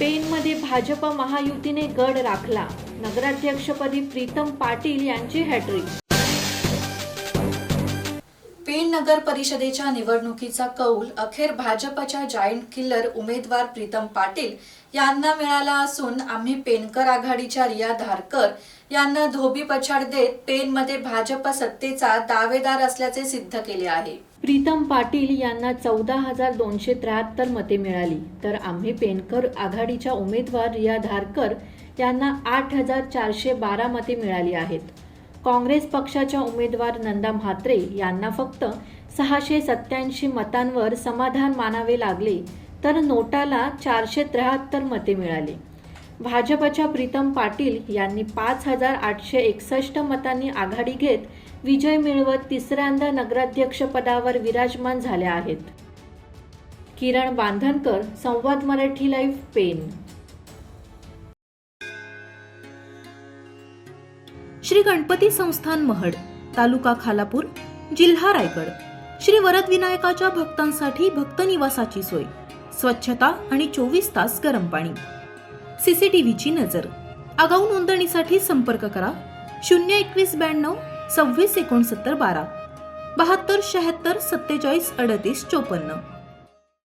पेनमध्ये भाजप महायुतीने गड राखला. नगराध्यक्षपदी प्रीतम पाटील यांची हॅट्रिक. पेण नगर परिषदेच्या निवडणुकीचा कौल अखेर भाजपच्या जायंट किलर उमेदवार प्रीतम पाटील यांना मिळाला असून आम्ही पेनकर आघाडीच्या रिया धारकर यांना धोबी पछाड देत पेनमध्ये भाजप सत्तेचा दावेदार असल्याचे सिद्ध केले आहे. प्रीतम पाटील यांना 14,273 मते मिळाली, तर आम्ही पेनकर आघाडीच्या उमेदवार रिया धारकर यांना 8,412 मते मिळाली आहेत. काँग्रेस पक्षाच्या उमेदवार नंदा म्हात्रे यांना फक्त 687 मतांवर समाधान मानावे लागले, तर नोटाला 473 मते मिळाली. भाजपच्या प्रीतम पाटील यांनी 5,861 मतांनी आघाडी घेत विजय मिळवत तिसऱ्यांदा नगराध्यक्ष पदावर विराजमान झाल्या आहेत. किरण बांधनकर, संवाद मराठी लाईव्ह, पेन. श्री गणपती संस्थान महड, तालुका खालापूर, जिल्हा रायगड. श्री वरदविनायकाच्या भक्तांसाठी भक्त निवासाची सोय, स्वच्छता आणि 24 तास गरम पाणी. सीसीटीव्हीची नजर. आगाऊ नोंदणीसाठी संपर्क करा 02192 26 69 12 72 76 47 38 54.